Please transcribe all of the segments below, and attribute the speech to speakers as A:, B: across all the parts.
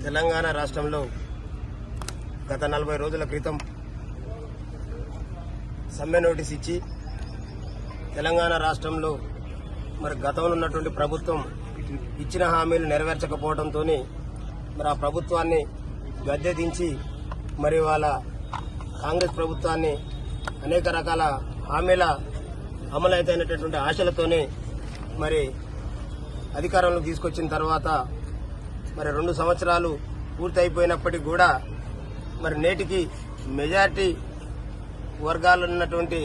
A: తెలంగాణ రాష్ట్రంలో గత 40 రోజుల క్రితం సమ్మె నోటీస్ ఇచ్చి తెలంగాణ రాష్ట్రంలో మరి గతంలో ఉన్నటువంటి ప్రభుత్వం ఇచ్చిన హామీలు నెరవేర్చకపోవడంతో మరి ఆ ప్రభుత్వాన్ని గద్దె దించి మరి వాళ్ళ కాంగ్రెస్ ప్రభుత్వాన్ని అనేక రకాల హామీల అమలైతేనటువంటి ఆశలతోనే మరి అధికారంలోకి తీసుకొచ్చిన తర్వాత మరి 2 సంవత్సరాలు పూర్తయిపోయినప్పటికీ కూడా మరి నేటికి మెజార్టీ వర్గాలు ఉన్నటువంటి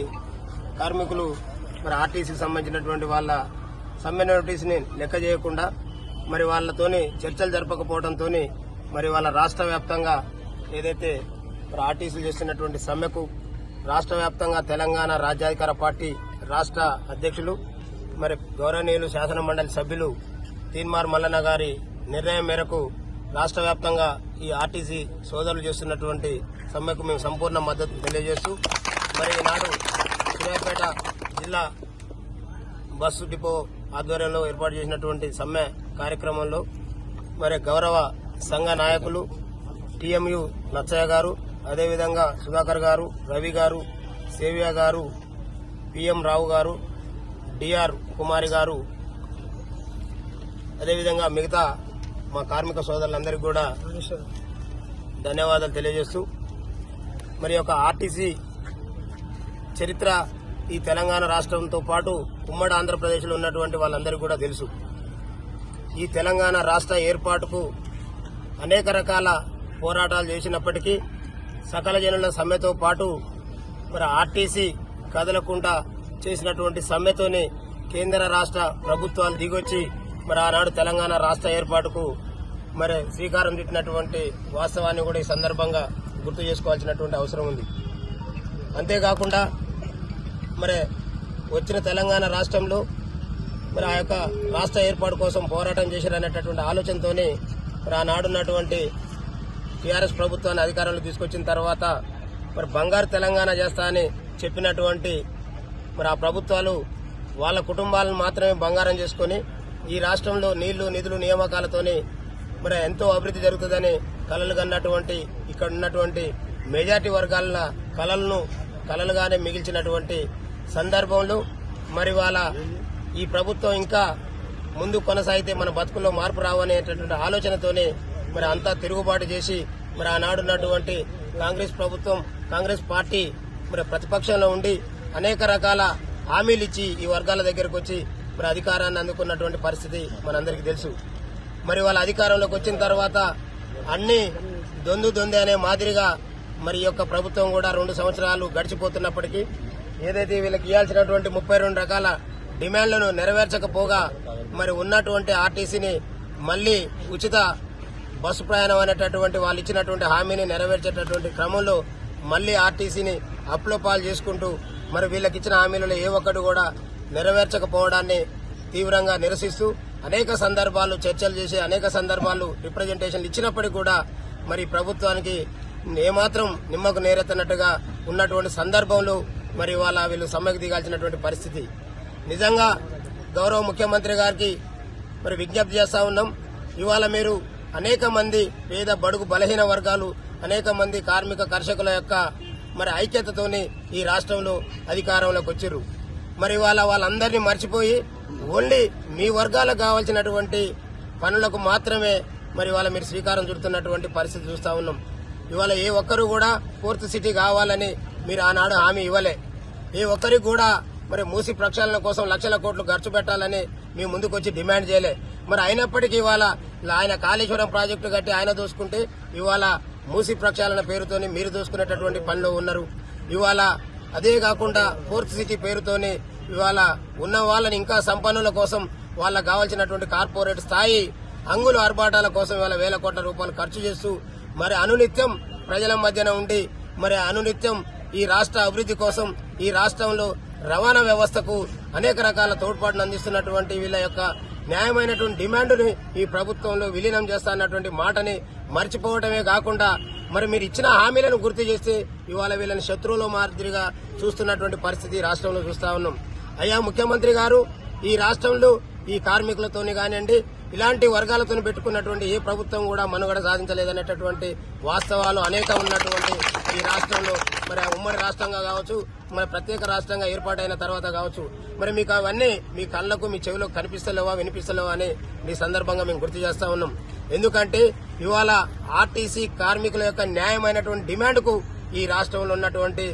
A: కార్మికులు మరి ఆర్టీసీకి సంబంధించినటువంటి వాళ్ళ సమ్మె నోటీసుని లెక్క చేయకుండా మరి వాళ్ళతోని చర్చలు జరపకపోవడంతో మరి వాళ్ళ రాష్ట్ర వ్యాప్తంగా ఏదైతే మరి ఆర్టీసీలు చేస్తున్నటువంటి సమ్మెకు రాష్ట్ర వ్యాప్తంగా తెలంగాణ రాజ్యాధికార పార్టీ రాష్ట్ర అధ్యక్షులు మరి గౌరవనీయులు శాసన మండలి సభ్యులు తీన్మార్ మల్లన్న గారి నిర్ణయం మేరకు రాష్ట్ర వ్యాప్తంగా ఈ ఆర్టీసీ సోదరులు చేస్తున్నటువంటి సమ్మెకు మేము సంపూర్ణ మద్దతు తెలియజేస్తూ మరి ఈనాడు సూర్యాపేట జిల్లా బస్సు డిపో ఆధ్వర్యంలో ఏర్పాటు చేసినటువంటి సమ్మె కార్యక్రమంలో మరి గౌరవ సంఘ నాయకులు టీఎంయు నచ్చయ్య గారు, అదేవిధంగా సుధాకర్ గారు, రవి గారు, సేవియా గారు, పిఎం రావు గారు, డిఆర్ కుమారి గారు, అదేవిధంగా మిగతా మా కార్మిక సోదరులందరికీ కూడా ధన్యవాదాలు తెలియజేస్తూ మరి యొక్క ఆర్టీసీ చరిత్ర ఈ తెలంగాణ రాష్ట్రంతో పాటు ఉమ్మడి ఆంధ్రప్రదేశ్లో ఉన్నటువంటి వాళ్ళందరికీ కూడా తెలుసు. ఈ తెలంగాణ రాష్ట్ర ఏర్పాటుకు అనేక రకాల పోరాటాలు చేసినప్పటికీ సకల జనుల సమ్మెతో పాటు మరి ఆర్టీసీ కదలకుండా చేసినటువంటి సమ్మెతోనే కేంద్ర రాష్ట్ర ప్రభుత్వాలు దిగొచ్చి మరి ఆనాడు తెలంగాణ రాష్ట్ర ఏర్పాటుకు మరి శ్రీకారం చుట్టినటువంటి వాస్తవాన్ని కూడా ఈ సందర్భంగా గుర్తు చేసుకోవాల్సినటువంటి అవసరం ఉంది. అంతేకాకుండా మరి వచ్చిన తెలంగాణ రాష్ట్రంలో మరి ఆ యొక్క రాష్ట్ర ఏర్పాటు కోసం పోరాటం చేశారనేటటువంటి ఆలోచనతోనే మరి ఆనాడున్నటువంటి టీఆర్ఎస్ ప్రభుత్వాన్ని అధికారంలో తీసుకొచ్చిన తర్వాత మరి బంగారు తెలంగాణ చేస్తా అని చెప్పినటువంటి మరి ఆ ప్రభుత్వాలు వాళ్ళ కుటుంబాలను మాత్రమే బంగారం చేసుకుని ఈ రాష్ట్రంలో నీళ్లు నిధులు నియామకాలతోనే మరి ఎంతో అభివృద్ధి జరుగుతుందని కలలు కన్నటువంటి ఇక్కడ ఉన్నటువంటి మెజార్టీ వర్గాల కలలుగానే మిగిల్చినటువంటి సందర్భంలో మరి వాళ్ళ ఈ ప్రభుత్వం ఇంకా ముందు కొనసాగితే మన బతుకుల్లో మార్పు రావనేటటువంటి ఆలోచనతోనే మరి అంతా తిరుగుబాటు చేసి మరి ఆనాడున్నటువంటి కాంగ్రెస్ ప్రభుత్వం, కాంగ్రెస్ పార్టీ మరి ప్రతిపక్షంలో ఉండి అనేక రకాల హామీలు ఇచ్చి ఈ వర్గాల దగ్గరకు వచ్చి మరి అధికారాన్ని అందుకున్నటువంటి పరిస్థితి మనందరికీ తెలుసు. మరి వాళ్ళ అధికారంలోకి వచ్చిన తర్వాత అన్ని దొందే అనే మాదిరిగా మరి యొక్క ప్రభుత్వం కూడా 2 సంవత్సరాలు గడిచిపోతున్నప్పటికీ ఏదైతే వీళ్ళకి ఇవ్వాల్సినటువంటి 32 రకాల డిమాండ్లను నెరవేర్చకపోగా మరి ఉన్నటువంటి ఆర్టీసీని మళ్లీ ఉచిత బస్సు ప్రయాణం అనేటటువంటి వాళ్ళు ఇచ్చినటువంటి హామీని నెరవేర్చేటటువంటి క్రమంలో మళ్లీ ఆర్టీసీని అప్లోపాలు చేసుకుంటూ మరి వీళ్ళకి ఇచ్చిన హామీలలో ఏ ఒక్కటి కూడా నెరవేర్చకపోవడాన్ని తీవ్రంగా నిరసిస్తూ అనేక సందర్భాలు చర్చలు చేసి అనేక సందర్భాలు రిప్రజెంటేషన్లు ఇచ్చినప్పటికీ కూడా మరి ప్రభుత్వానికి ఏమాత్రం నిమ్మకు నేరెత్తనట్టుగా ఉన్నటువంటి సందర్భంలో మరి వీళ్ళు సమ్మెకు దిగాల్సినటువంటి పరిస్థితి. నిజంగా గౌరవ ముఖ్యమంత్రి గారికి మరి విజ్ఞప్తి చేస్తా ఉన్నాం. ఇవాళ మీరు అనేక మంది పేద బడుగు బలహీన వర్గాలు, అనేక మంది కార్మిక కర్షకుల యొక్క మరి ఐక్యతతోని ఈ రాష్ట్రంలో అధికారంలోకి వచ్చారు. మరి వాళ్ళందరినీ మర్చిపోయి ఓన్లీ మీ వర్గాలకు కావాల్సినటువంటి పనులకు మాత్రమే మరి మీరు శ్రీకారం చుడుతున్నటువంటి పరిస్థితి చూస్తా ఉన్నాం. ఇవాళ ఏ ఒక్కరు కూడా 4th సిటీ కావాలని మీరు ఆనాడు హామీ ఇవ్వలే. ఏ ఒక్కరికి కూడా మరి మూసి ప్రక్షాళన కోసం లక్షల కోట్లు ఖర్చు పెట్టాలని మీ ముందుకు వచ్చి డిమాండ్ చేయలే. మరి అయినప్పటికీ ఇవాళ ఆయన కాళేశ్వరం ప్రాజెక్టు కట్టి ఆయన దోసుకుంటే ఇవాళ మూసి ప్రక్షాళన పేరుతోని మీరు దోసుకునేటటువంటి పనిలో ఉన్నారు. ఇవాళ అదే కాకుండా 4th సిటీ పేరుతోని ఇవాళ ఉన్న వాళ్ళని ఇంకా సంపన్నుల కోసం వాళ్ళకు కావాల్సినటువంటి కార్పొరేట్ స్థాయి అంగులు ఆర్భాటాల కోసం ఇవాళ వేల కోట్ల రూపాయలు ఖర్చు చేస్తూ మరి అనునిత్యం ప్రజల మధ్యన ఉండి మరి అనునిత్యం ఈ రాష్ట్ర అభివృద్ధి కోసం ఈ రాష్ట్రంలో రవాణా వ్యవస్థకు అనేక రకాల తోడ్పాటును అందిస్తున్నటువంటి వీళ్ళ యొక్క న్యాయమైనటువంటి డిమాండ్ని ఈ ప్రభుత్వంలో విలీనం చేస్తానటువంటి మాటని మర్చిపోవడమే కాకుండా మరి మీరు ఇచ్చిన హామీలను గుర్తు చేస్తే ఇవాళ వీళ్ళని శత్రువుల మాదిరిగా చూస్తున్నటువంటి పరిస్థితి రాష్ట్రంలో చూస్తా ఉన్నాం. అయ్యా ముఖ్యమంత్రి గారు, ఈ రాష్ట్రంలో ఈ కార్మికులతోని కానివ్వండి, ఇలాంటి వర్గాలతో పెట్టుకున్నటువంటి ఏ ప్రభుత్వం కూడా మనుగడ సాధించలేదనేటటువంటి వాస్తవాలు అనేక ఉన్నటువంటి ఈ రాష్ట్రంలో మరి ఉమ్మడి రాష్ట్రంగా కావచ్చు, మరి ప్రత్యేక రాష్ట్రంగా ఏర్పాటైన తర్వాత కావచ్చు, మరి మీకు అవన్నీ మీ కళ్లకు మీ చెవిలో కనిపిస్తలేవా వినిపిస్తలేవా అని ఈ సందర్భంగా మేము గుర్తు చేస్తా ఉన్నాం. ఎందుకంటే ఇవాళ ఆర్టీసీ కార్మికుల యొక్క న్యాయమైనటువంటి డిమాండ్కు ఈ రాష్ట్రంలో ఉన్నటువంటి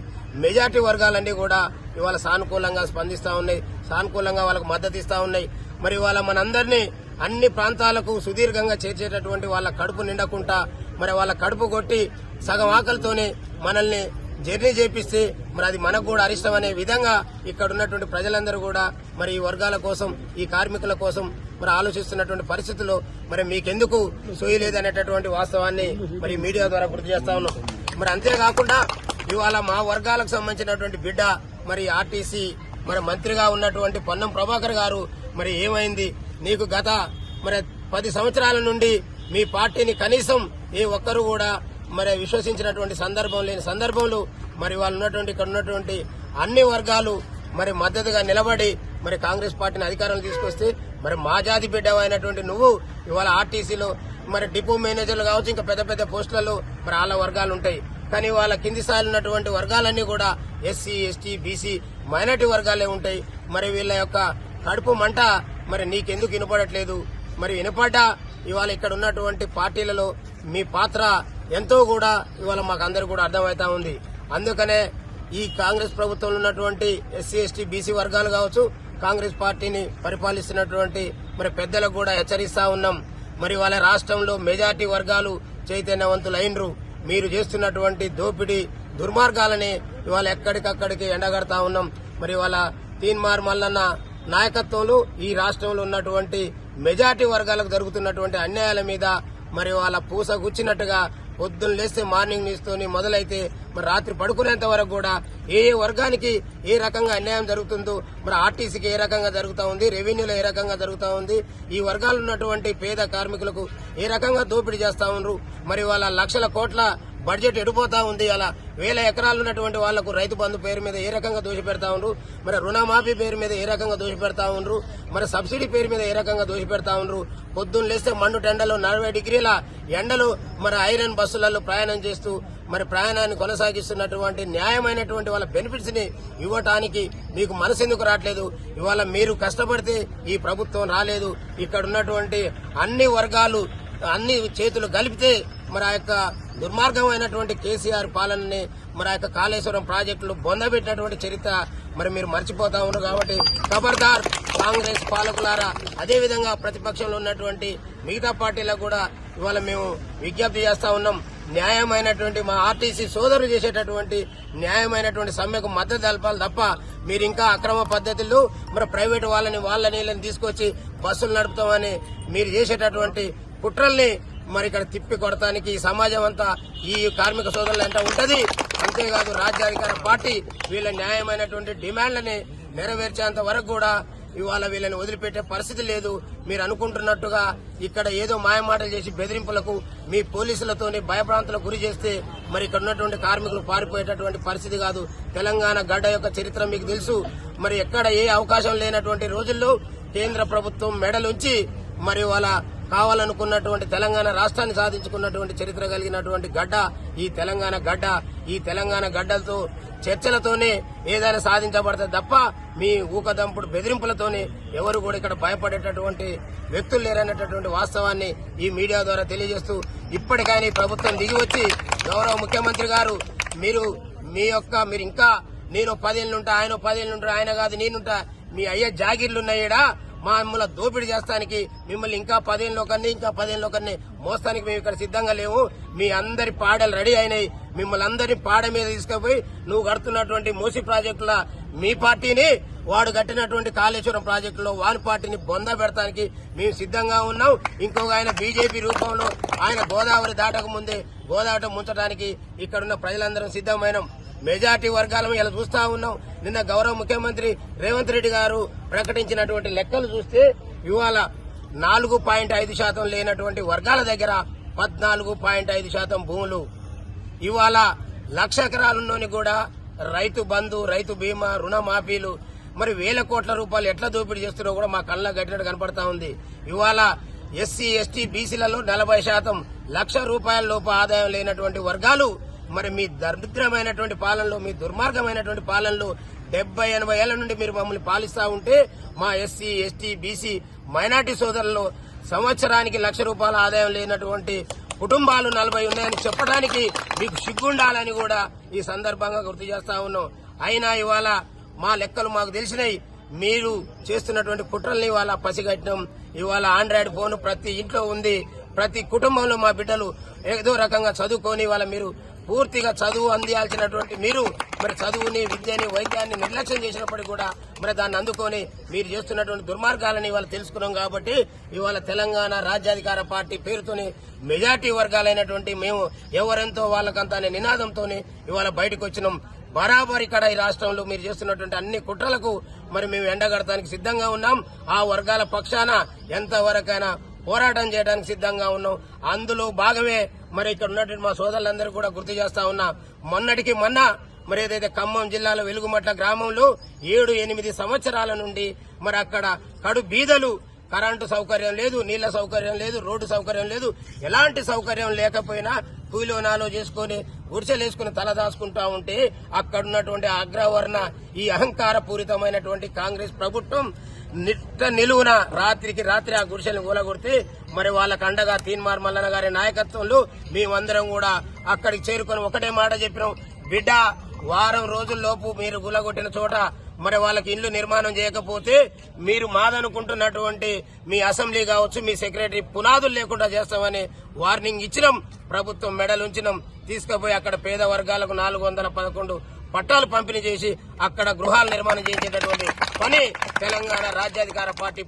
A: మెజార్టీ వర్గాలన్నీ కూడా ఇవాళ సానుకూలంగా స్పందిస్తా ఉన్నాయి, సానుకూలంగా వాళ్ళకు మద్దతు ఇస్తా ఉన్నాయి. మరి ఇవాళ మనందరినీ అన్ని ప్రాంతాలకు సుదీర్ఘంగా చేర్చేటటువంటి వాళ్ళ కడుపు నిండకుండా మరి వాళ్ళ కడుపు కొట్టి సగం ఆకలితోనే మనల్ని జర్నీ చేపిస్తే మరి అది మనకు కూడా అరిష్టం అనే విధంగా ఇక్కడ ఉన్నటువంటి ప్రజలందరూ కూడా మరి ఈ వర్గాల కోసం, ఈ కార్మికుల కోసం మరి ఆలోచిస్తున్నటువంటి పరిస్థితుల్లో మరి మీకెందుకు సోయలేదనేటటువంటి వాస్తవాన్ని మరి మీడియా ద్వారా గుర్తు చేస్తా ఉన్నాం. మరి అంతేకాకుండా ఇవాళ మా వర్గాలకు సంబంధించినటువంటి బిడ్డ మరి ఆర్టీసీ మరి మంత్రిగా ఉన్నటువంటి పొన్నం ప్రభాకర్ గారు మరి ఏమైంది, నీకు గత మరి 10 సంవత్సరాల నుండి మీ పార్టీని కనీసం ఏ ఒక్కరు కూడా మరి విశ్వసించినటువంటి సందర్భం లేని సందర్భంలో మరి వాళ్ళు ఉన్నటువంటి ఇక్కడ ఉన్నటువంటి అన్ని వర్గాలు మరి మద్దతుగా నిలబడి మరి కాంగ్రెస్ పార్టీని అధికారంలో తీసుకొస్తే మరి మా జాతి బిడ్డ అయినటువంటి నువ్వు ఇవాళ ఆర్టీసీలో మరి డిపో మేనేజర్లు కావచ్చు, ఇంకా పెద్ద పెద్ద పోస్టులలో మరి వాళ్ళ వర్గాలు ఉంటాయి. కానీ వాళ్ళ కింది స్థాయిలో ఉన్నటువంటి వర్గాలన్నీ కూడా ఎస్సీ, ఎస్టీ, బీసీ, మైనార్టీ వర్గాలే ఉంటాయి. మరి వీళ్ళ యొక్క కడుపు మంట మరి నీకెందుకు వినపడట్లేదు? మరి వినపడ్డా ఇవాళ ఇక్కడ ఉన్నటువంటి పార్టీలలో మీ పాత్ర ఎంతో కూడా ఇవాళ మాకు అందరూ కూడా అర్థమవుతా ఉంది. అందుకనే ఈ కాంగ్రెస్ ప్రభుత్వంలో ఉన్నటువంటి ఎస్సీ, ఎస్టీ, బీసీ వర్గాలు కావచ్చు, కాంగ్రెస్ పార్టీని పరిపాలిస్తున్నటువంటి మరి పెద్దలకు కూడా హెచ్చరిస్తా ఉన్నాం. మరి వాళ్ళ రాష్ట్రంలో మెజార్టీ వర్గాలు చైతన్యవంతులైనరు. మీరు చేస్తున్నటువంటి దోపిడీ దుర్మార్గాలని ఇవాళ ఎక్కడికక్కడికి ఎండగడతా ఉన్నాం. మరి వాళ్ళ తీన్మార్ మల్లన్న నాయకత్వంలో ఈ రాష్ట్రంలో ఉన్నటువంటి మెజార్టీ వర్గాలకు జరుగుతున్నటువంటి అన్యాయాల మీద మరి వాళ్ళ పూస గుచ్చినట్టుగా పొద్దున్న లేస్తే మార్నింగ్ న్యూస్ తోని మొదలైతే మరి రాత్రి పడుకునేంత వరకు కూడా ఏ వర్గానికి ఏ రకంగా అన్యాయం జరుగుతుందో, మరి ఆర్టీసీకి ఏ రకంగా జరుగుతా ఉంది, రెవెన్యూలో ఏ రకంగా జరుగుతా ఉంది, ఈ వర్గాలు ఉన్నటువంటి పేద కార్మికులకు ఏ రకంగా దోపిడీ చేస్తా ఉన్నారు, మరి వాళ్ళ లక్షల కోట్ల బడ్జెట్ ఎడిపోతా ఉంది. అలా 1000 ఎకరాలు ఉన్నటువంటి వాళ్లకు రైతు బంధు పేరు మీద ఏ రకంగా దోషి పెడతా ఉన్నారు, మరి రుణమాఫీ పేరు మీద ఏ రకంగా దోషి పెడతా ఉన్నారు, మరి సబ్సిడీ పేరు మీద ఏ రకంగా దోషి పెడతా ఉన్నారు. పొద్దున్న లేస్తే మండు టెండలో 40 డిగ్రీల ఎండలు మరి ఐరన్ బస్సులలో ప్రయాణం చేస్తూ మరి ప్రయాణాన్ని కొనసాగిస్తున్నటువంటి న్యాయమైనటువంటి వాళ్ళ బెనిఫిట్స్ ని ఇవ్వటానికి మీకు మనసు ఎందుకు రావట్లేదు? ఇవాళ మీరు కష్టపడితే ఈ ప్రభుత్వం రాలేదు. ఇక్కడ ఉన్నటువంటి అన్ని వర్గాలు అన్ని చేతులు కలిపితే మరి ఆ యొక్క దుర్మార్గమైనటువంటి కేసీఆర్ పాలనని మరి ఆ యొక్క కాళేశ్వరం ప్రాజెక్టులు బొందబెట్టినటువంటి చరిత్ర మరి మీరు మర్చిపోతా ఉన్నారు. కాబట్టి ఖబర్దార్ కాంగ్రెస్ పాలకులారా, అదేవిధంగా ప్రతిపక్షంలో ఉన్నటువంటి మిగతా పార్టీలకు కూడా ఇవాళ మేము విజ్ఞప్తి చేస్తా ఉన్నాం. న్యాయమైనటువంటి మా ఆర్టీసీ సోదరులు చేసేటటువంటి న్యాయమైనటువంటి సమ్మెకు మద్దతు తెలపాలి తప్ప మీరు ఇంకా అక్రమ పద్ధతుల్లో మరి ప్రైవేటు వాళ్ళని తీసుకొచ్చి బస్సులు నడుపుతామని మీరు చేసేటటువంటి కుట్రల్ని మరి ఇక్కడ తిప్పి కొడటానికి ఈ సమాజం అంతా ఈ కార్మిక సోదరులు ఎంత ఉంటది. అంతేకాదు రాజ్యాధికార పార్టీ వీళ్ళ న్యాయమైనటువంటి డిమాండ్లని నెరవేర్చేంత వరకు కూడా ఇవాళ వీళ్ళని వదిలిపెట్టే పరిస్థితి లేదు. మీరు అనుకుంటున్నట్టుగా ఇక్కడ ఏదో మాయమాటలు చేసి బెదిరింపులకు మీ పోలీసులతోని భయభ్రాంతులకు గురి చేస్తే మరి ఇక్కడ ఉన్నటువంటి కార్మికులు పారిపోయేటటువంటి పరిస్థితి కాదు. తెలంగాణ గడ్డ యొక్క చరిత్ర మీకు తెలుసు. మరి ఎక్కడ ఏ అవకాశం లేనటువంటి రోజుల్లో కేంద్ర ప్రభుత్వం మెడలుంచి మరి వాళ్ళ కావాలనుకున్నటువంటి తెలంగాణ రాష్ట్రాన్ని సాధించుకున్నటువంటి చరిత్ర కలిగినటువంటి గడ్డ ఈ తెలంగాణ గడ్డ. ఈ తెలంగాణ గడ్డలతో చర్చలతోనే ఏదైనా సాధించబడుతుంది తప్ప మీ ఊకదంపుడు బెదిరింపులతోనే ఎవరు కూడా ఇక్కడ భయపడేటటువంటి వ్యక్తులు లేరనేటటువంటి వాస్తవాన్ని ఈ మీడియా ద్వారా తెలియజేస్తూ ఇప్పటికైనా ఈ ప్రభుత్వం దిగివచ్చి గౌరవ ముఖ్యమంత్రి గారు మీరు ఇంకా నేను 10 ఏళ్లుంటా, ఆయన 10 ఏళ్లుంటారు, ఆయన కాదు నేనుంటా, మీ అయ్యే జాగీర్లున్నాయడా మమ్మల్ని దోపిడీ చేస్తానికి మిమ్మల్ని ఇంకా 10 ఏళ్ళొకరిని మోస్తానికి మేము ఇక్కడ సిద్ధంగా లేవు. మీ అందరి పాడలు రెడీ అయినాయి. మిమ్మల్ని అందరినీ పాడ మీద తీసుకుపోయి నువ్వు కడుతున్నటువంటి మూసి ప్రాజెక్టుల మీ పార్టీని, వాడు కట్టినటువంటి కాళేశ్వరం ప్రాజెక్టులో వాని పార్టీని బొంద పెడతానికి మేము సిద్ధంగా ఉన్నాం. ఇంకొక ఆయన బీజేపీ రూపంలో ఆయన గోదావరి దాటక ముందే గోదావరి ముంచడానికి ఇక్కడున్న ప్రజలందరం సిద్ధమైనాం. మెజార్టీ వర్గాలను ఇలా చూస్తా ఉన్నాం. నిన్న గౌరవ ముఖ్యమంత్రి రేవంత్ రెడ్డి గారు ప్రకటించినటువంటి లెక్కలు చూస్తే ఇవాళ 4.5% లేనటువంటి వర్గాల దగ్గర 14.5% భూములు, ఇవాళ 1,00,000 ఎకరాలున్నోని కూడా రైతు బంధు, రైతు బీమా, రుణమాఫీలు మరి 1,000 కోట్ల రూపాయలు ఎట్లా దోపిడీ చేస్తున్నారో కూడా మా కళ్ళ గట్టినట్టు కనపడతా ఉంది. ఇవాళ ఎస్సీ ఎస్టీ బీసీలలో 40% ₹1,00,000 లోపు ఆదాయం లేనటువంటి వర్గాలు మరి మీ దరిద్రమైనటువంటి పాలనలో, మీ దుర్మార్గమైనటువంటి పాలనలో 70-80 ఏళ్ల నుండి మీరు మమ్మల్ని పాలిస్తా ఉంటే మా ఎస్సీ ఎస్టీ బీసీ మైనార్టీ సోదరులు సంవత్సరానికి ₹1,00,000 ఆదాయం లేనటువంటి కుటుంబాలు 40 ఉన్నాయని చెప్పడానికి మీకు సిగ్గుండాలని కూడా ఈ సందర్భంగా గుర్తు చేస్తా ఉన్నాం. అయినా ఇవాళ మా లెక్కలు మాకు తెలిసినాయి. మీరు చేస్తున్నటువంటి కుట్రల్ని ఇవాళ పసిగట్టినాం. ఇవాళ ఆండ్రాయిడ్ ఫోన్ ప్రతి ఇంట్లో ఉంది. ప్రతి కుటుంబంలో మా బిడ్డలు ఏదో రకంగా చదువుకొని ఇవాళ మీరు పూర్తిగా చదువు అందియాల్సినటువంటి మీరు మరి చదువుని, విద్యని, వైద్యాన్ని నిర్లక్ష్యం చేసినప్పటికీ కూడా మరి దాన్ని అందుకొని మీరు చేస్తున్నటువంటి దుర్మార్గాలని ఇవాళ తెలుసుకున్నాం. కాబట్టి ఇవాళ తెలంగాణ రాజ్యాధికార పార్టీ పేరుతోని మెజార్టీ వర్గాలైనటువంటి మేము ఎవరెంతో వాళ్ళకంతా అనే నినాదంతో ఇవాళ బయటకు వచ్చినాం. బరాబర్ ఇక్కడ ఈ రాష్ట్రంలో మీరు చేస్తున్నటువంటి అన్ని కుట్రలకు మరి మేము ఎండగడటానికి సిద్ధంగా ఉన్నాం. ఆ వర్గాల పక్షాన ఎంతవరకైనా పోరాటం చేయడానికి సిద్ధంగా ఉన్నాం. అందులో భాగమే మరి ఇక్కడ ఉన్నటువంటి మా సోదరులందరూ కూడా గుర్తు చేస్తా ఉన్నా. మొన్నటికి మొన్న మరి ఏదైతే ఖమ్మం జిల్లాలో వెలుగుమట్ల గ్రామంలో 7-8 సంవత్సరాల నుండి మరి అక్కడ కడు బీదలు, కరెంటు సౌకర్యం లేదు, నీళ్ల సౌకర్యం లేదు, రోడ్డు సౌకర్యం లేదు, ఎలాంటి సౌకర్యం లేకపోయినా కూలోనాలో చేసుకుని గుడిసెలేసుకుని తలదాచుకుంటా ఉంటే అక్కడున్నటువంటి అగ్రవర్ణ ఈ అహంకార పూరితమైనటువంటి కాంగ్రెస్ ప్రభుత్వం నిలువున రాత్రికి రాత్రి ఆ గుడిసెలను కూలగొడితే మరి వాళ్ళకు అండగా తీన్మార్ మల్లన్న గారి నాయకత్వంలో మేమందరం కూడా అక్కడికి చేరుకొని ఒకటే మాట చెప్పినాం, బిడ్డ వారం రోజుల్లోపు మీరు కూలగొట్టిన చోట మరి వాళ్ళకి ఇల్లు నిర్మాణం చేయకపోతే మీరు మాదనుకుంటున్నటువంటి మీ అసెంబ్లీ కావచ్చు, మీ సెక్రటరీ పునాదులు లేకుండా చేస్తామని వార్నింగ్ ఇచ్చినాం. ప్రభుత్వం మెడలుంచినాం. తీసుకుపోయి అక్కడ పేద వర్గాలకు 411 పట్టాలు పంపిణీ చేసి అక్కడ గృహాలు నిర్మాణం చేసేటటువంటి పని తెలంగాణ రాజ్యాధికార పార్టీ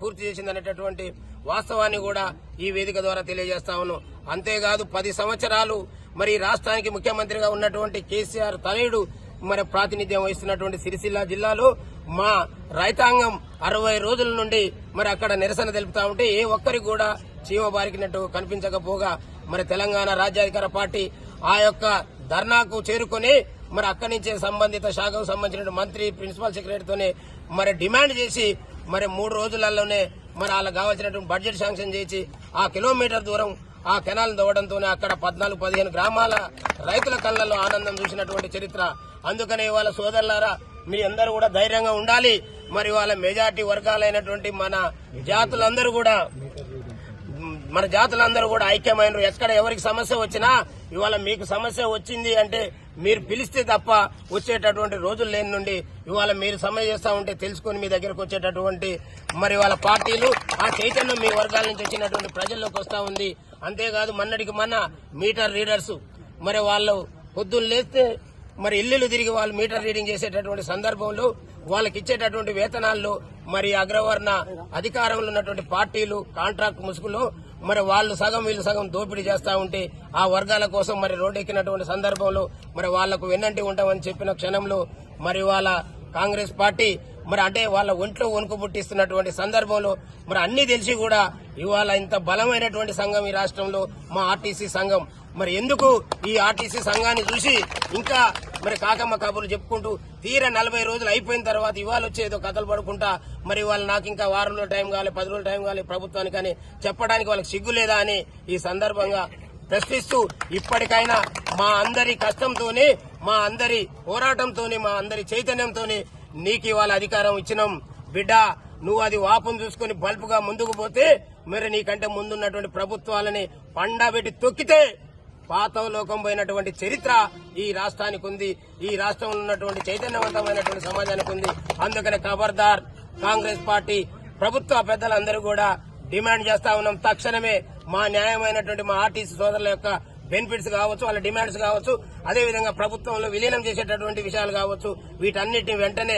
A: పూర్తి చేసిందనేటటువంటి వాస్తవాన్ని కూడా ఈ వేదిక ద్వారా తెలియజేస్తా ఉన్నాం. అంతేకాదు 10 సంవత్సరాలు మరి రాష్ట్రానికి ముఖ్యమంత్రిగా ఉన్నటువంటి కేసీఆర్ తనయుడు మరి ప్రాతినిధ్యం వహిస్తున్నటువంటి సిరిసిల్ల జిల్లాలో మా రైతాంగం 60 రోజుల నుండి మరి అక్కడ నిరసన తెలుపుతా ఉంటే ఏ ఒక్కరికి కూడా చీమ బారికినట్టు కనిపించకపోగా మరి తెలంగాణ రాజ్యాధికార పార్టీ ఆ యొక్క ధర్నాకు చేరుకుని మరి అక్కడి నుంచే సంబంధిత శాఖకు సంబంధించిన మంత్రి, ప్రిన్సిపల్ సెక్రటరీతోనే మరి డిమాండ్ చేసి మరి 3 రోజులలోనే మరి వాళ్ళకి కావాల్సినటువంటి బడ్జెట్ శాంక్షన్ చేసి ఆ కిలోమీటర్ దూరం ఆ కెనాల్ దవ్వడంతోనే అక్కడ 14-15 గ్రామాల రైతుల కళ్ళల్లో ఆనందం చూసినటువంటి చరిత్ర. అందుకనే ఇవాళ సోదరులారా మీ అందరూ కూడా ధైర్యంగా ఉండాలి. మరి వాళ్ళ మెజార్టీ వర్గాలైనటువంటి మన జాతులందరూ కూడా ఐక్యమైనరు. ఎక్కడ ఎవరికి సమస్య వచ్చినా ఇవాళ మీకు సమస్య వచ్చింది అంటే మీరు పిలిస్తే తప్ప వచ్చేటటువంటి రోజులు లేని నుండి ఇవాళ మీరు సమ్మె చేస్తా ఉంటే తెలుసుకుని మీ దగ్గరకు వచ్చేటటువంటి మరి వాళ్ళ పార్టీలు ఆ చైతన్యం మీ వర్గాల నుంచి వచ్చినటువంటి ప్రజల్లోకి వస్తా ఉంది. అంతేకాదు మొన్నటికి మొన్న మీటర్ రీడర్స్ మరి వాళ్ళు పొద్దున్న లేస్తే మరి ఇల్లు తిరిగి వాళ్ళు మీటర్ రీడింగ్ చేసేటటువంటి సందర్భంలో వాళ్ళకి ఇచ్చేటటువంటి వేతనాల్లో మరి అగ్రవర్ణ అధికారంలో ఉన్నటువంటి పార్టీలు కాంట్రాక్ట్ ముసుగులో మరి వాళ్ళు సగం వీళ్ళు సగం దోపిడీ చేస్తా ఉంటే ఆ వర్గాల కోసం మరి రోడ్డెక్కినటువంటి సందర్భంలో మరి వాళ్లకు వెన్నంటి ఉంటామని చెప్పిన క్షణంలో మరి వాళ్ళ కాంగ్రెస్ పార్టీ మరి అంటే వాళ్ళ ఒంట్లో వణుకు పుట్టిస్తున్నటువంటి సందర్భంలో మరి అన్ని తెలిసి కూడా ఇవాళ ఇంత బలమైనటువంటి సంఘం ఈ రాష్ట్రంలో మా ఆర్టీసీ సంఘం. మరి ఎందుకు ఈ ఆర్టీసీ సంఘాన్ని చూసి ఇంకా మరి కాకమ్మ కబుర్లు చెప్పుకుంటూ తీరా 40 రోజులు అయిపోయిన తర్వాత ఇవాళ వచ్చేదో కథలు పడుకుంటా మరి వాళ్ళు నాకు ఇంకా వారం రోజుల టైం కావాలి, 10 రోజుల టైం కావాలి ప్రభుత్వానికి అని చెప్పడానికి వాళ్ళకి సిగ్గు లేదా అని ఈ సందర్భంగా ప్రశ్నిస్తూ ఇప్పటికైనా మా అందరి కష్టంతోనే, మా అందరి పోరాటంతోనే, మా అందరి చైతన్యంతోనే నీకు ఇవాళ అధికారం ఇచ్చినాం. బిడ్డ నువ్వు అది వాపును చూసుకుని బల్పుగా ముందుకు పోతే మరి నీకంటే ముందున్నటువంటి ప్రభుత్వాలని పండబెట్టి తొక్కితే పాతలోకం పోయినటువంటి చరిత్ర ఈ రాష్ట్రానికి ఉంది. ఈ రాష్ట్రంలో ఉన్నటువంటి చైతన్యవంతమైనటువంటి సమాజానికి ఉంది. అందుకనే ఖబర్దార్ కాంగ్రెస్ పార్టీ ప్రభుత్వ పెద్దలందరూ కూడా డిమాండ్ చేస్తా ఉన్నాం. తక్షణమే మా న్యాయమైనటువంటి మా ఆర్టీసీ సోదరుల యొక్క బెనిఫిట్స్ కావచ్చు, వాళ్ళ డిమాండ్స్ కావచ్చు, అదేవిధంగా ప్రభుత్వంలో విలీనం చేసేటటువంటి విషయాలు కావచ్చు, వీటన్నిటిని వెంటనే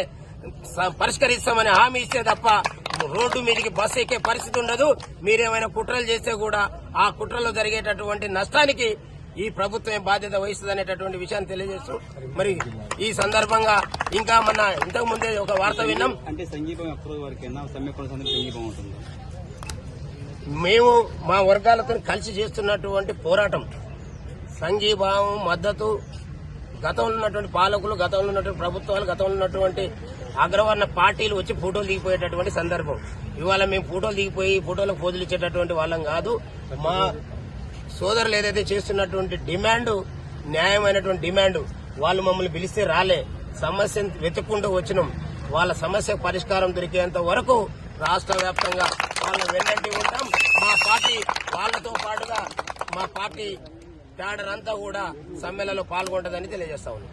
A: పరిష్కరిస్తామని హామీ ఇస్తే తప్ప రోడ్డు మీదకి బస్సు ఎక్కే పరిస్థితి ఉండదు. మీరేమైనా కుట్రలు చేస్తే కూడా ఆ కుట్రలో జరిగేటటువంటి నష్టానికి ఈ ప్రభుత్వం బాధ్యత వహిస్తుంది అనేటటువంటి విషయాన్ని తెలియజేస్తూ మరి ఈ సందర్భంగా ఇంకా మన ఇంతకు ముందే ఒక వార్త విన్నాం. మేము మా వర్గాలతో కలిసి చేస్తున్నటువంటి పోరాటం సంఘీభావం, మద్దతు గతంలో ఉన్నటువంటి పాలకులు, గతంలో ఉన్నటువంటి ప్రభుత్వాలు, గతంలో ఉన్నటువంటి అగ్రవర్ణ పార్టీలు వచ్చి ఫోటోలు దిగిపోయేటటువంటి సందర్భం. ఇవాళ మేము ఫోటోలు దిగిపోయి ఫోటోలకు పోజులు ఇచ్చేటటువంటి వాళ్ళం కాదు. మా సోదరులు ఏదైతే చేస్తున్నటువంటి డిమాండ్ న్యాయమైనటువంటి డిమాండ్, వాళ్ళు మమ్మల్ని పిలిస్తే రాలే, సమస్యను వెతుక్కుంటూ వచ్చినాం. వాళ్ళ సమస్య పరిష్కారం దొరికేంత వరకు రాష్ట్ర వ్యాప్తంగా వాళ్ళ వెన్నంటి ఉంటాం. మా పార్టీ వాళ్ళతో పాటుగా మా పార్టీ క్యాడర్ అంతా కూడా సమ్మెళనలో పాల్గొంటుందని తెలియజేస్తా ఉన్నాం.